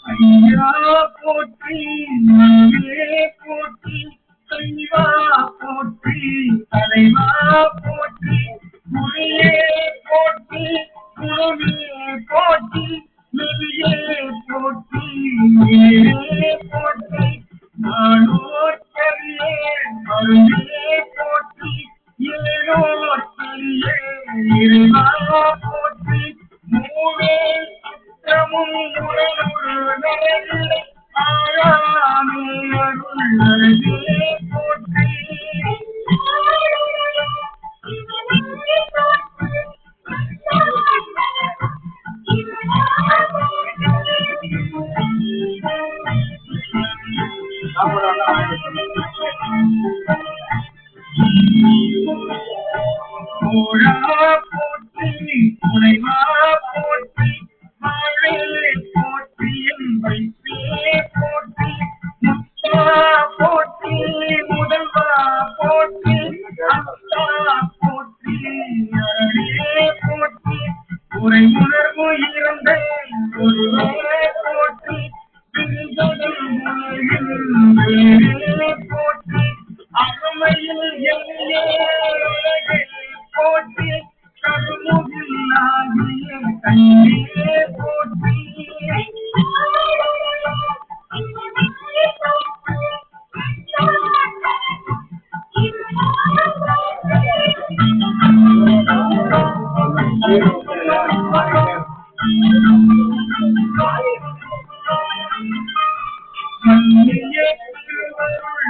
ஐயா போற்றி நன்றே போற்றி தலைவா போற்றி தலைவா போற்றி முறையே போற்றி குருவே போற்றி நெறியே போற்றி நேரே போற்றி நானோர் கரியே மருந்தே போற்றி ஏனோர் கரியே இறைவா போற்றி மூவே சுற்றமும் உடலுடனே ஆயாமே அருளே போற்றி போற்றி துணைவா போற்றி வாழே போற்றி என்பை போற்றி முத்தா போற்றி முதல்வா போற்றி அத்தா போற்றி அரணே போற்றி உரை உணர்வு இருந்த ஒருவே போற்றி போற்றி அருமையில் எல்லே போற்றி கருமுகிலாகிய கண்ணே போற்றி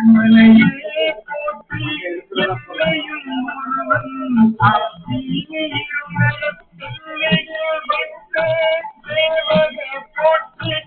மலையே போற்றி எல்லையும் ஒருவன் போற்றி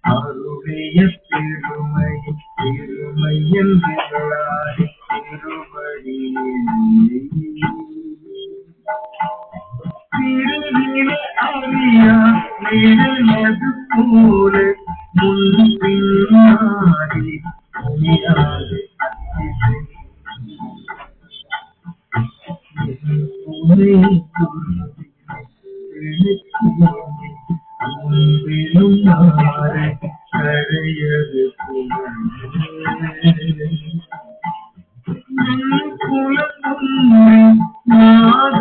அருடைய பெருமை பெருமை என்றாய் திருவடியிலே அறியா நிழலது போல முன்பின்னாடி துணியாது கரையது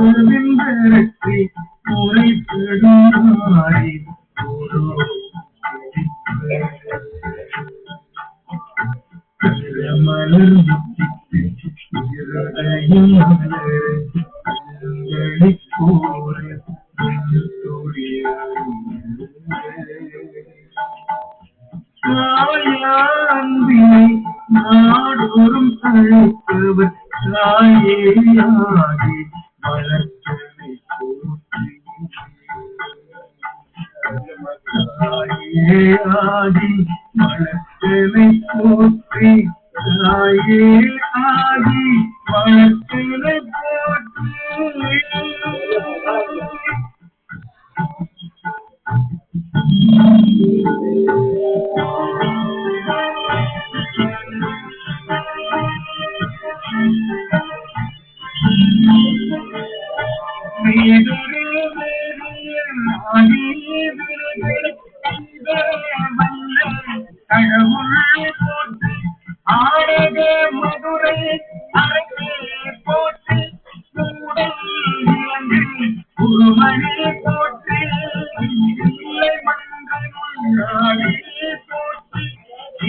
நாதவிந்தரத்தை குறைபடுமாறி மலர் நாடோறும் தழைப்பவர் தாயேயாகி வளர்த்தனை போற்றி தாயேயாகி வளர்த்தனை போற்றி தாயேயாகி வளர்த்தனை போற்றி ஆடக மதுரை அரசே போற்றி குருமணி போற்றி இல்லை மன்றே போற்றி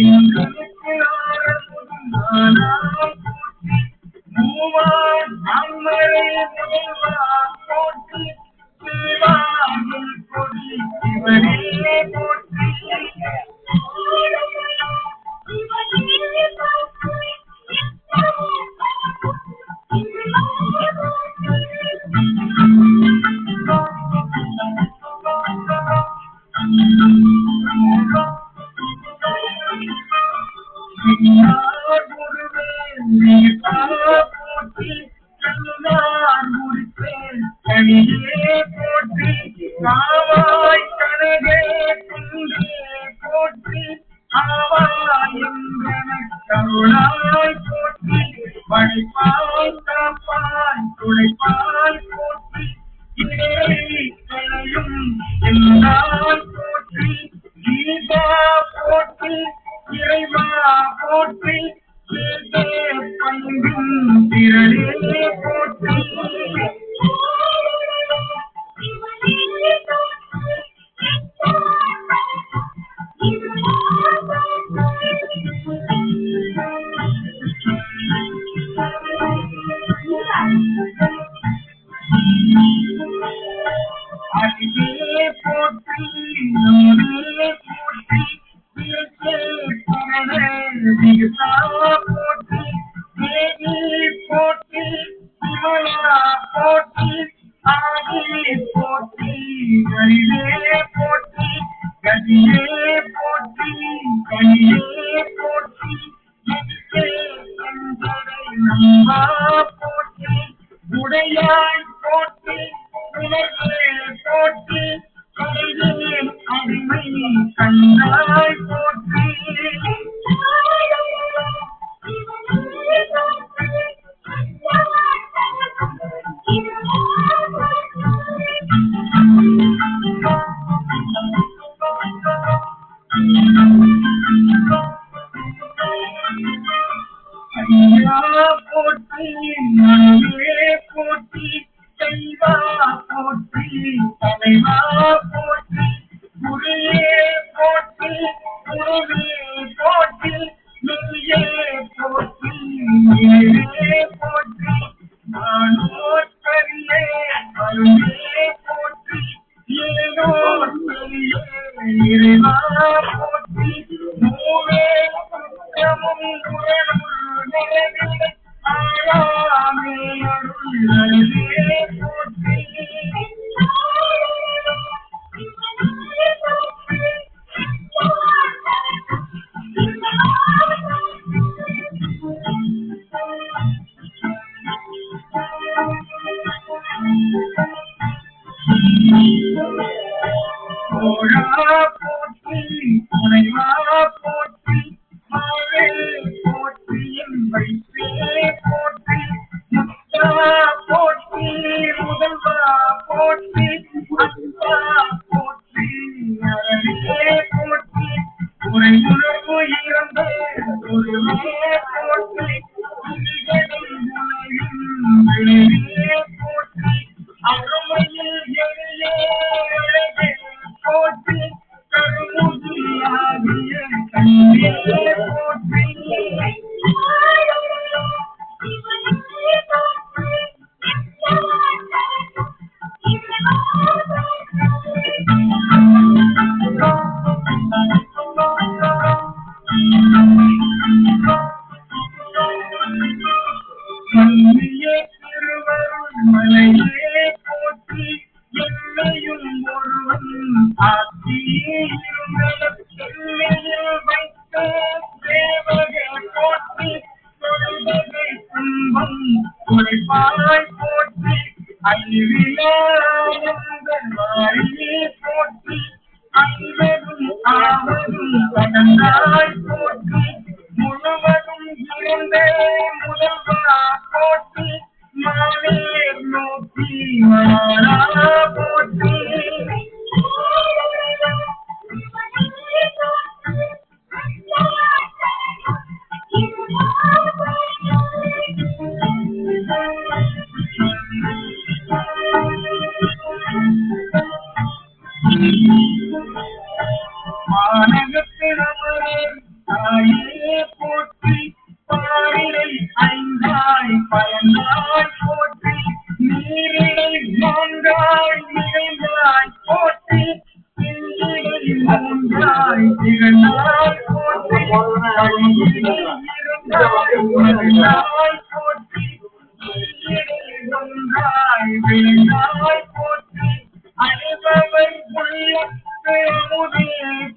இங்களுக்கு போற்றி மூவான் அம்மரை முதல்வா போற்றி சிவாயில் கொடி சிவனே போற்றி போற்றி இறைவா போற்றி மூவே முற்றமும் உறவுள் நிறைவிட ஆளாமே அருள் அருளே போற்றி கோழா போற்றி துணைவா போற்றி மாவே போற்றி என் வைத்தே போற்றி முத்தா போற்றி முதல்வா போற்றி அத்தா போற்றி அரணே போற்றி உரை உணர்வு இறந்த ஒருவே போற்றி உயிர்களும் உலகின் விளைவே போற்றி அருமையில் எளியே அழகே போற்றி கருமுகியாகிய கண்ணே போற்றி மல்லியே திருவருள் மலையே போற்றி என்னையும் ஒருவன் ஆக்கியே எல்லையில் வைத்த தேவகை போற்றி தொழுவகை துன்பம் குறைப்பாய் போற்றி அழிவிலாயங்கள் வாரியே போற்றி ஐவரும் ஆவரும் கடந்தாய் போற்றி முழுவதும் இருந்தே முதல்வா போற்றி மாலேர் நோக்கி மாறா போற்றி மாநகத்தினமரே தாயே போற்றி பாரிடை ஐந்தாய் பயந்தாய் போற்றி நீரிடை மாங்காய் நிறைந்தாய் போற்றி திங்கிடை மூன்றாய் திகழ்ந்தாய் போற்றி இருந்தாய் போற்றி ஒன்றாய் விழுந்தாய் போற்றி அனைவரை உள்ளத்து அமுதே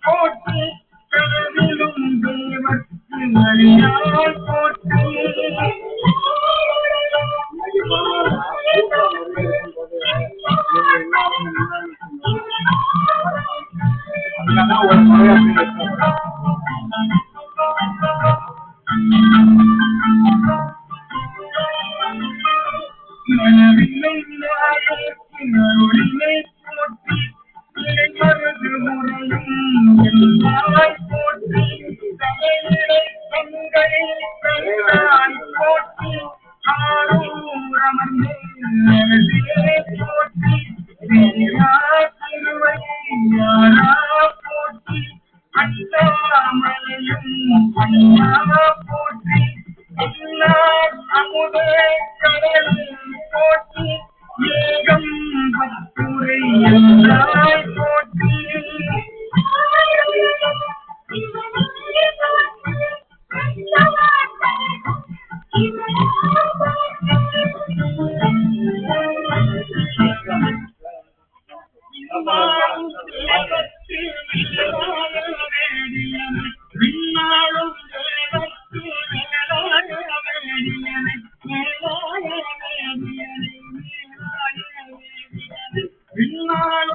போற்றி கருவிலும் தேவத்து அறியாய் போற்றி நனவில்லை நாயத்தின் அருளினை போற்றி இடைமருது முறையும் எல்லாய் போற்றி தலையிடை கண்களை கண்டாய் போற்றி ஆரூர் அமர்ந்து அழகே போற்றி வீரா திருவை யாரா போற்றி அண்ணாமலையும் அண்ணா போற்றி எல்லார் அமுதே கடலில் போற்றி ஏகம் பத்துரை என்றாய் போற்றி Thank you.